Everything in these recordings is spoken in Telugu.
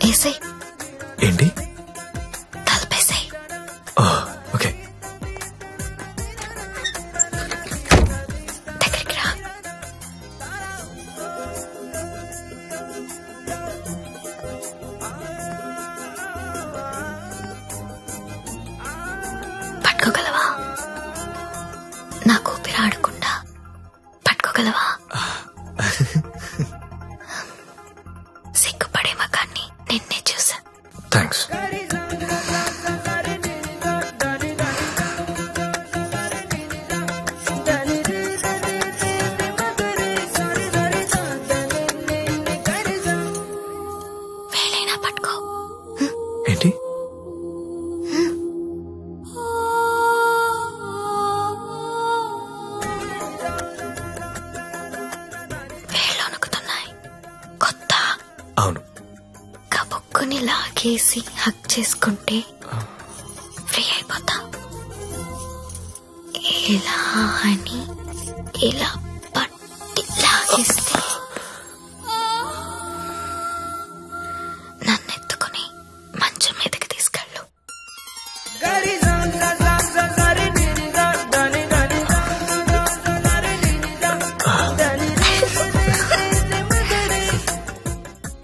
ఏసై. ఏంటి? తలపేసై. ఓకే. దగ్గరికి రా. పట్టుకోగలవా? నాకు ఊపిరి ఆడకుండా పట్టుకోగలవా? సిగ్గుపడే మగాన్ని నిన్నే చూసా. థ్యాంక్స్. వేలైనా పట్టుకో. ఏంటి? వేళ్ళు వణుకుతున్నాయి. కొత్త. అవును. కబుక్కుని లాగేసి హక్ చేసుకుంటే ఫ్రీ అయిపోతా. ఇలా అని ఇలా పట్టి లాగేస్తే నన్నెత్తుకుని మంచం మీదకి తీసుకెళ్ళు.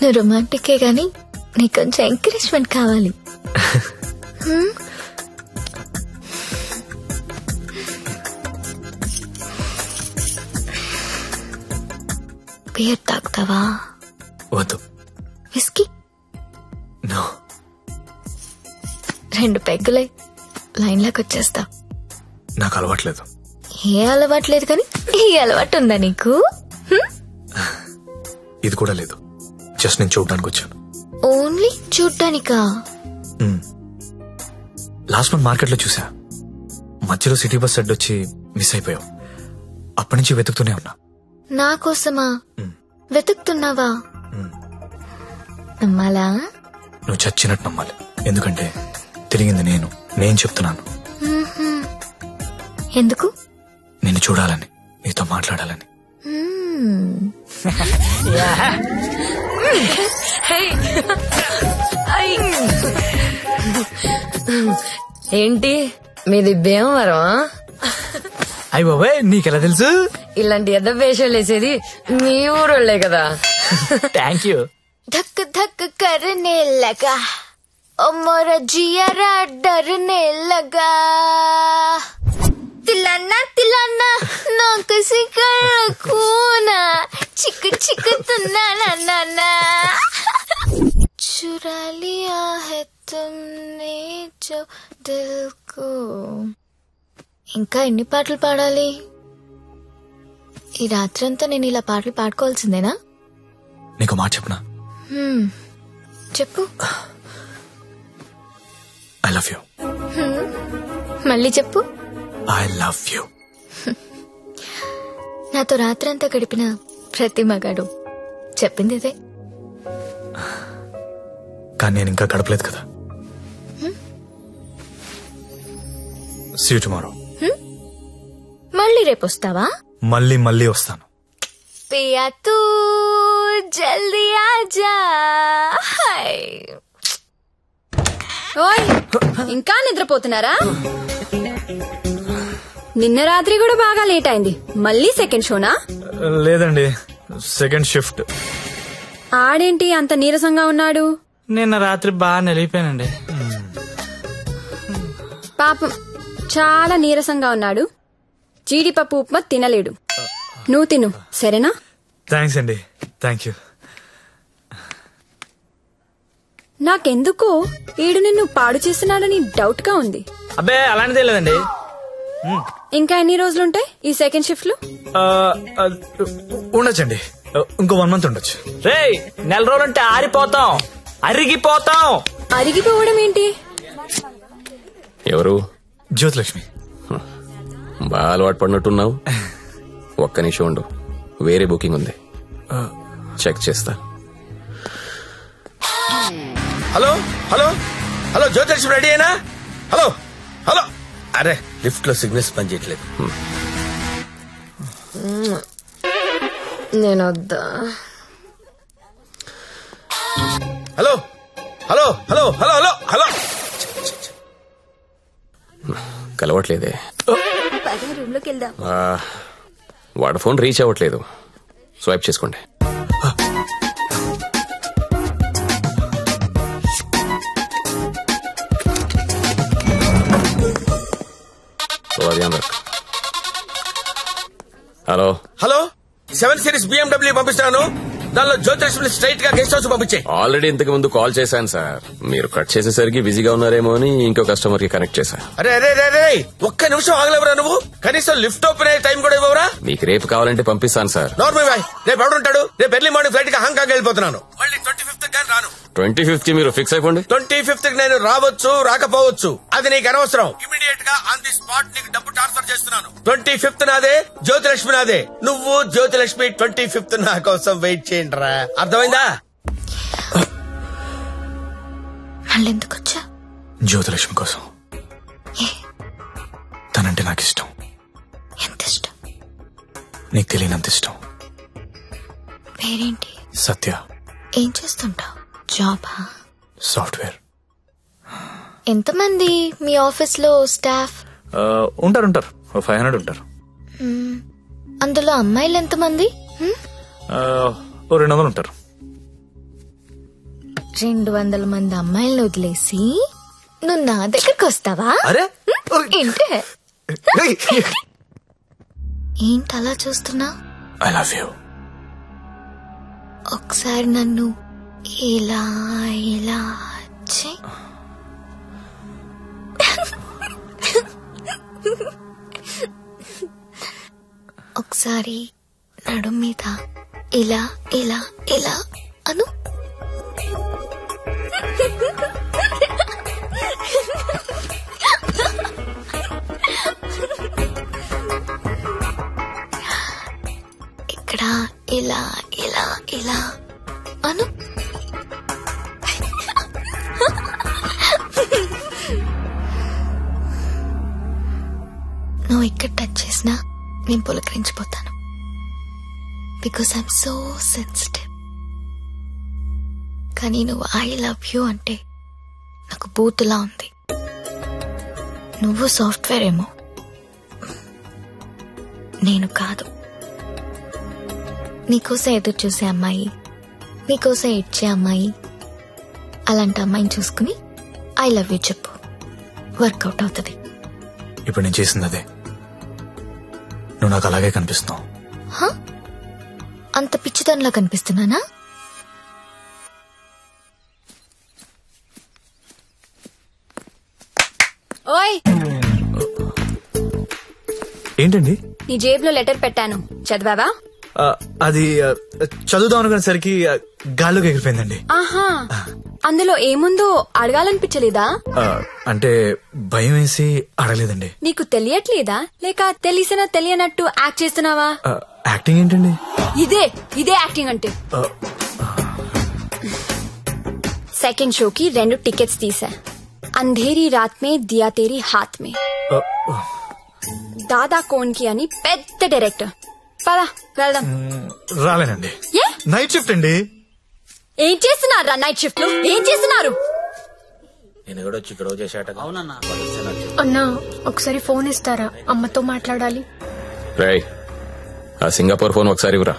నువ్వు రొమాంటికే గాని నీకు కొంచెం ఎంకరేజ్మెంట్ కావాలి. బియర్ తాగుతావా? వద్దు. విస్కీ? నో. 2 పెగ్గులై లైన్లోకి వచ్చేస్తా. నాకు అలవాట్లేదు. ఏ అలవాట్లేదు కానీ ఈ అలవాటు ఉందా నీకు? ఇది కూడా లేదు. జస్ట్ నేను చూడడానికి వచ్చాను. ఓన్లీ చూడ్డానికా? లాస్ట్ మంత్ మార్కెట్ లో చూసా. మధ్యలో సిటీ బస్ అడ్డొచ్చి మిస్ అయిపోయావు. అప్పటి నుంచి వెతుకుతూనే ఉన్నా. నా కోసమా వెతుకుతున్నావా? నమ్మాలా? నువ్వు చచ్చినట్టు నమ్మాలి. ఎందుకంటే తిరిగింది నేను చెప్తున్నాను. ఎందుకు? నిన్ను చూడాలని, నీతో మాట్లాడాలని. ఏంటి మీది భీమవరం? అయ్య బాబాయ్, నీకెలా తెలుసు? ఇలాంటి ఎద్ద వేషాలు వేసేది మీ ఊరోళ్లే కదా. Thank you. धक धक करने लगा ओ मोरा जियारा डरने लगा. तिलाना तिलाना ना किसी कूना चिक चिक तुना ना ना ना चुरा लिया है तुमने जो दिल को. ఇంకా ఎన్ని పాటలు పాడాలి? ఈ రాత్రంతా నేను ఇలా పాటలు పాడుకోవాల్సిందేనా? నీకు మాట చెప్పనా? చెప్పు. I love you. మళ్ళీ చెప్పు. I love you. నాతో రాత్రంతా గడిపిన ప్రతి మగాడు చెప్పింది ఇదే. కానీ నేను ఇంకా గడపలేదు కదా. See you tomorrow. మళ్ళీ రేపు వస్తావా? మళ్ళీ వస్తాను. పియా తూ జల్దీ ఆజా. ఓయ్, ఇంకా నిద్రపోతున్నారా? నిన్న రాత్రి కూడా బాగా లేట్ అయింది. మళ్ళీ సెకండ్ షోనా? లేదండి, సెకండ్ షిఫ్ట్. ఆడేంటి అంత నీరసంగా ఉన్నాడు? నిన్న రాత్రి బాగా నిలిపోయానండి. పాపం చాలా నీరసంగా ఉన్నాడు. జీడిపప్పు ఉప్మా తినలేడు. నువ్వు తిను, సరేనా? థ్యాంక్స్ అండి. Thank you. నాకెందుకో ఈడు నిన్ను పాడు చేస్తున్నాడని డౌట్ గా ఉంది. అబ్బే అలాంటిదే లేదండి. ఇంకా ఎన్ని రోజులుంటాయి ఈ సెకండ్ షిఫ్ట్ లో? ఉండొచ్చండి, ఇంకో 1 month ఉండొచ్చు. రేయ్, 4 రోజులుంటే ఆరిపోతాం, అరిగిపోతాం. అరిగిపోవడం ఏంటి? ఎవరు? జ్యోతిలక్ష్మి. బాగా అలవాటు పడినట్టున్నావు. ఒక్క నిమిషం ఉండు, వేరే బుకింగ్ ఉంది, చెక్ చేస్తా. Hello hello hello, Jyothilakshmi ready అయినా? Hello hello. అరే, లిఫ్ట్ లో సిగ్నల్స్ పనిచేయట్లేదు. నేను వద్దా? Hello hello hello hello hello hello కలవట్లేదే. రూమ్ లోకి వెళ్దాం. వాడి ఫోన్ రీచ్ అవ్వట్లేదు. స్వైప్ చేసుకోండి. హలో హలో 7 సిరీస్ BMW పంపిస్తున్నాను. దానిలో జ్యోతిలక్ష్మి స్ట్రైట్ గా గెస్ట్ హౌస్ పంపించే. ఆల్రెడీ ఇంతకు ముందు కాల్ చేశాను సార్. మీరు కట్ చేసేసరికి బిజీగా ఉన్నారేమో అని ఇంకో కస్టమర్ కి కనెక్ట్ చేశా. అరే అరే అరే ఒక్క నిమిషం ఆగలేవరా నువ్వు? కనీసం లిఫ్ట్ ఓపెన్ అయ్యే టైం కూడా ఇవ్వరా? మీకు రేపు కావాలంటే పంపిస్తాను సార్. నార్మల్ బాయ్, రేపు ఎవడుంటాడు? రేపు ఎర్లీ మార్నింగ్ ఫ్లైట్ గా హాంకాంగ్ వెళ్ళిపోతున్నాను. మళ్ళీ 25th కానీ రాను. 25th మీరు ఫిక్స్ అయిపోండి. 25th నేను రావచ్చు రాకపోవచ్చు, అది నీకు అనవసరం. ఇమీడియట్ గా ఆన్ ది స్పాట్ నీకు డబ్బు ట్రాన్స్ఫర్ చేస్తున్నాను. 25th నాదే, జ్యోతిలక్ష్మి నాదే. నువ్వు జ్యోతిలక్ష్మి 25th నా కోసం వెయిట్ చేయండి రా. అర్థమైందా? మళ్ళీ ఎందుకు వచ్చా? జ్యోతిలక్ష్మి కోసం. తనంటే నాకు ఇష్టం. ఎంత ఇష్టం? నీకు తెలియనంత ఇష్టం. పేరేంటి? సత్య. ఏం చేస్తుంటావు? జాబా? సాఫ్ట్వేర్. ఎంతమంది మీ ఆఫీస్ లో స్టాఫ్? ఉంటారు 500 ఉంటారు. అందులో అమ్మాయిలు ఎంతమంది? 200 ఉంటారు. 200 మంది అమ్మాయిలను వదిలేసి నువ్వు నా దగ్గరకు వస్తావా? అరే ఏంటి ఏంటి అలా చూస్తున్నా? I love you. ఒకసారి నన్ను ఇలా ఇలా చెయ్. ఒకసారి నడు మీద ఇలా ఇలా ఇలా అను. ఇక్కడ ఇలా ఇలా ఇలా అను. నువ్వు ఇక్కడ టచ్ చేసినా నేను పులకరించిపోతాను. Because I'm so sensitive. కానీ నువ్వు ఐ లవ్ యూ అంటే నాకు బూతులా ఉంది. నువ్వు సాఫ్ట్వేర్ ఏమో, నేను కాదు. నీకోసం ఎదురు చూసే అమ్మాయి, నీకోసం ఇచ్చే అమ్మాయి, అలాంటి అమ్మాయిని చూసుకుని ఐ లవ్ యూ చెప్పు. వర్కౌట్ అవుతుంది. ఇప్పుడు నేను చేసింది అదే. నువ్వు నాకు అలాగే కనిపిస్తున్నావు. అంత పిచ్చితనంలా కనిపిస్తున్నానా? ఓయ్, ఏంటండి? నీ జేబులో లెటర్ పెట్టాను, చదివావా? అది చదువుదాం అనుకునేసరికి గాల్లోకి ఎగిరిపోయిందండి. ఆహా, అందులో ఏముందో అడగాలనిపించలేదా? అంటే భయం వేసి అడగలేదండి. నీకు తెలియట్లేదా, లేక తెలిసినా తెలియనట్టు యాక్ట్ చేస్తున్నావా? యాక్టింగ్ ఏంటండి? ఇదే యాక్టింగ్ అంటే. సెకండ్ షోకి 2 టికెట్స్ తీసా. అంధేరీ రాత్ మే దియా తేరీ హాత్ మే. దాదా కోన్ కి అని పెద్ద డైరెక్టర్. పదా వెళ్దాం. రాలేనండి. నైట్ షిఫ్ట్ అండి. ఏం చేస్తున్నారు నైట్ షిఫ్ట్ లో? ఏం చేస్తున్నారు? నేను కూడా వచ్చి ఇక్కడ చేశాట. అన్నా, ఒకసారి ఫోన్ ఇస్తారా? అమ్మతో మాట్లాడాలి. రేయ్, ఆ సింగపూర్ ఫోన్ ఒకసారి ఇవ్వరా.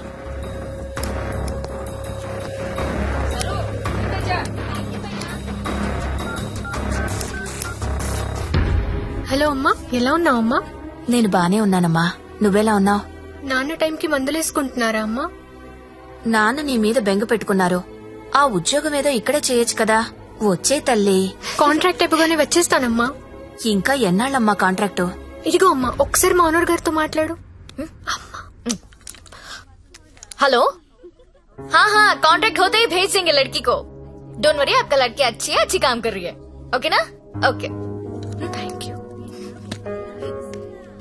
హలో అమ్మా, ఎలా ఉన్నావు అమ్మా? నేను బానే ఉన్నానమ్మా, నువ్వెలా ఉన్నావు? నాన్న టైంకి మందులేసుకుంటున్నారా అమ్మా? నాన్న నీ మీద బెంగ పెట్టుకున్నారు. ఆ ఉద్యోగం ఏదో ఇక్కడే చేయొచ్చు కదా. వచ్చే తల్లి. కాంట్రాక్ట్ అయిపోగానే వచ్చేస్తానమ్మా. ఇంకా ఎన్నాళ్ళమ్మా కాంట్రాక్టు? ఇదిగో అమ్మా, ఒకసారి మా ఓనర్ గారితో మాట్లాడు. हेलो, हाँ हाँ, कॉन्ट्रैक्ट होते ही भेज देंगे लड़की को. डोंट वरी, आपका लड़की अच्छी है, अच्छी काम कर रही है. ओके ना? Okay, thank you.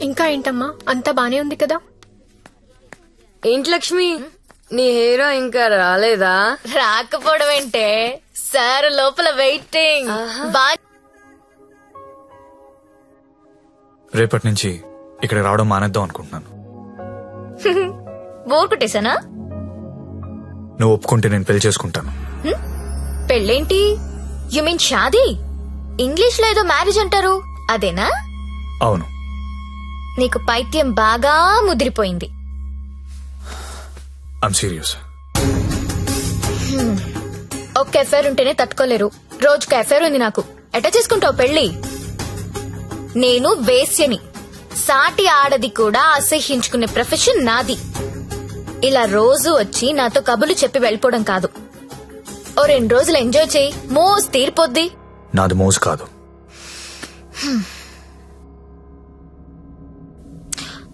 ఇంకా ఏంటమ్మా, అంతా బానే ఉంది కదా? ఏంటి లక్ష్మి, నీ హీరో ఇంకా రాలేదా? రాకపోవడం ఏంటే సార్, లోపల వెయిటింగ్. రేపటి నుంచి ఇక్కడ రావడం మానేద్దాం అనుకుంటున్నాను. బోర్ కొట్టేశానా? నువ్వు ఒప్పుకుంటే నేను పెళ్లి చేసుకుంటాను. పెళ్ళేంటి? యు మీన్ షాదీ? ఇంగ్లీష్ లో ఏదో మ్యారేజ్ అంటారు, అదేనా? అవును. నీకు పైత్యం బాగా ముదిరిపోయింది. I'm serious. ఒక్క ఎఫైర్ ఉంటేనే తట్టుకోలేరు, రోజుకు ఎఫైర్ ఉంది నాకు. ఎట్టా చేసుకుంటావు పెళ్లి? నేను వేశ్యని, సాటి ఆడది కూడా అసహ్యించుకునే ప్రొఫెషన్ నాది. ఇలా రోజు వచ్చి నాతో కబులు చెప్పి వెళ్ళిపోవడం కాదు. ఓ 2 రోజులు ఎంజాయ్ చేయి, మోస్ తీరిపోద్ది. నాది మోజు కాదు.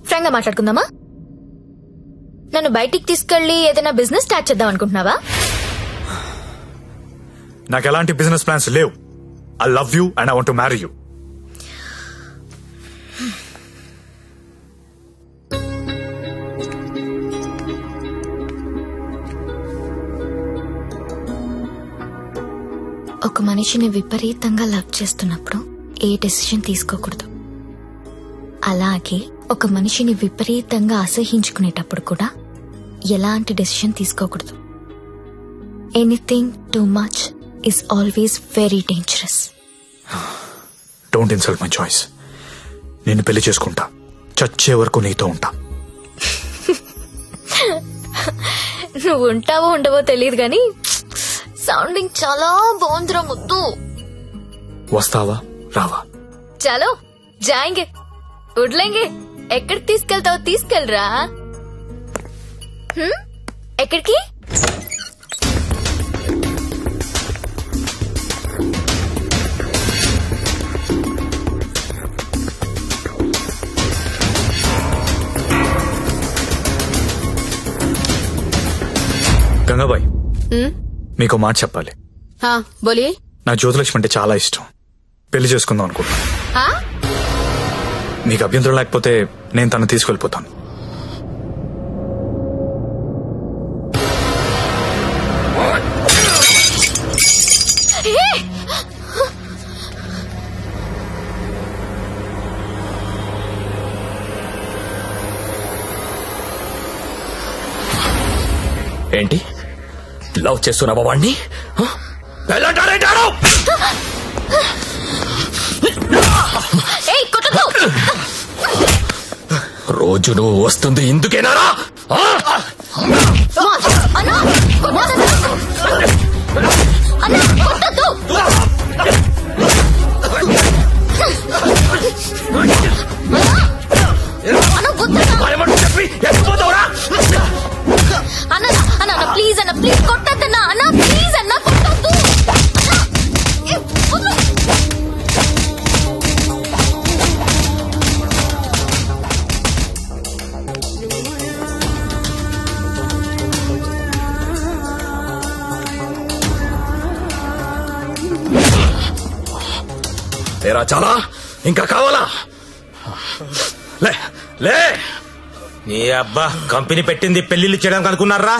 ఫ్రాంక్ గా మాట్లాడుకుందామా? నన్ను బయటికి తీసుకెళ్లి ఏదైనా బిజినెస్ స్టార్ట్ చేద్దాం అనుకుంటున్నావా? నాకు ఎలాంటి బిజినెస్ ప్లాన్స్ లేవు. I love you and I want to marry you. ఒక మనిషిని విపరీతంగా లవ్ చేస్తున్నప్పుడు ఏ డెసిషన్ తీసుకోకూడదు. అలాగే ఒక మనిషిని విపరీతంగా అసహించుకునేటప్పుడు కూడా ఎలాంటి డెసిషన్ తీసుకోకూడదు. Anything too much is always very dangerous. Don't insult my choice. నేను పెళ్లి చేసుకుంటా, చచ్చే వరకు నీతో ఉంటా. నువ్వు ఉంటావో ఉండవో తెలియదు గాని సౌండింగ్ చాలా బాగుందిరా ముద్దు. వస్తావా రావా? చలో జాయింగే, వడ్లేంగే. ఎక్కడికి తీసుకెళ్తావో తీసుకెళ్ళరా. ఎక్కడికి? గంగాబాయ్, మీకు మాట చెప్పాలి. బోలియే. నా జ్యోతిలక్ష్మి అంటే చాలా ఇష్టం. పెళ్లి చేసుకుందాం అనుకుంటున్నా. మీకు అభ్యంతరం లేకపోతే నేను తను తీసుకెళ్లిపోతాను. ఏంటి లవ్ చేస్తున్నావా వాణ్ణి? రోజు నువ్వు వస్తుంది ఇందుకేనారా? అన్న ప్లీజ్ అన్న, ప్లీజ్ కొట్టద్దన్నా. అన్న ప్లీజ్ అన్న, కొట్టద్దు. తేరా చాలా ఇంకా కావాలా? లే లే. నీ అబ్బా కంపెనీ పెట్టింది పెళ్లిళ్ళు చేయడానికి అనుకున్నారా?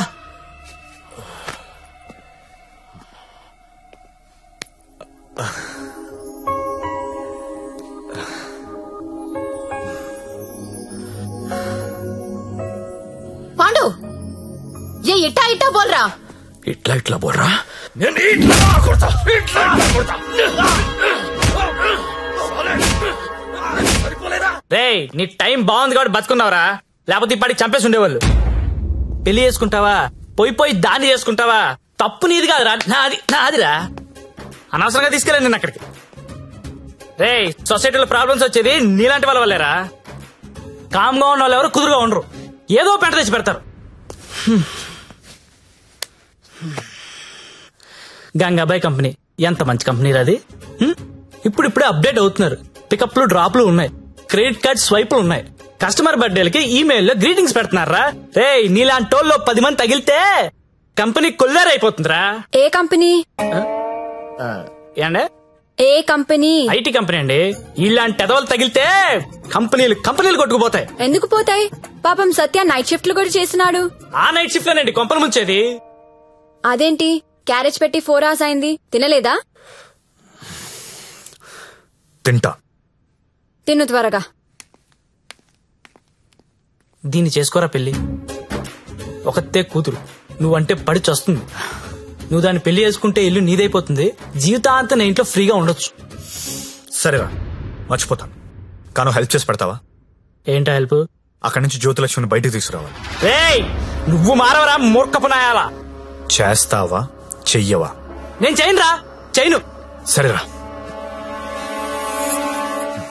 పాండు ఏ ఇట్టా ఇట్టా బోల్రా. ఇట్లా ఇట్లా బోర్రా. నేను ఇట్లా కొడతా, ఇట్లా కొడతా. రేయ్, నీ టైం బాగుంది కాబట్టి బతుకున్నావురా, లేకపోతే ఇప్పటికి చంపేసి ఉండేవాళ్ళు. పెళ్లి చేసుకుంటావా, పోయి దాన్ని చేసుకుంటావా? తప్పు నీది కాదురా, నాదిరా. అనవసరంగా తీసుకెళ్ళండి నేను అక్కడికి. రేయ్, సొసైటీలో ప్రాబ్లమ్స్ వచ్చేది నీలాంటి వాళ్ళ వల్లేరా. కామ్గా ఉన్న వాళ్ళు ఎవరు కుదురుగా ఉండరు, ఏదో పెంట తెచ్చి పెడతారు. గంగాబాయ్ కంపెనీ ఎంత మంచి కంపెనీ అది. ఇప్పుడిప్పుడే అప్డేట్ అవుతున్నారు. పికప్లు డ్రాప్లు ఉన్నాయి, క్రెడిట్ కార్డ్ స్వైపులు ఉన్నాయి. కస్టమర్ బర్త్డేలకి ఈమెయిల్లో గ్రీటింగ్స్ పెడుతున్నారా. రే, నీలాంటి టోల్లో 10 మంది తగిలితే కంపెనీ కొల్లేరైపోతుందిరా. ఏ కంపెనీ? ఏండే? ఏ కంపెనీ? ఐటీ కంపెనీ అండి. ఇలాంటి ఎదవలు తగిలితే కంపెనీలు కొట్టుకుపోతాయి. ఎందుకు పోతాయి? పాపం సత్య నైట్ షిఫ్ట్లు కూడా చేసినాడు. ఆ నైట్ షిఫ్ట్ లోనండి కొంపలు ముంచేది. అదేంటి క్యారేజ్ పెట్టి 4 hours అయింది, తినలేదా? తింటా. తిను త్వరగా. దీన్ని చేసుకోరా పెళ్లి. ఒకతే కూతురు, నువ్వంటే పడి చస్తుంది. నువ్వు దాన్ని పెళ్లి చేసుకుంటే ఇల్లు నీదైపోతుంది, జీవితాంతం నా ఇంట్లో ఫ్రీగా ఉండొచ్చు. సరేరా, మర్చిపోతాను. కాను హెల్ప్ చేసి పెడతావా? ఏంటా హెల్ప్? అక్కడి నుంచి జ్యోతిలక్ష్మిని బయటికి తీసుకురావాలి. రేయ్, నువ్వు మారవరా మూర్ఖపు నాయాలా? చేస్తావా చెయ్యవా? నేను చేయనురా, చేయను. సరేరా.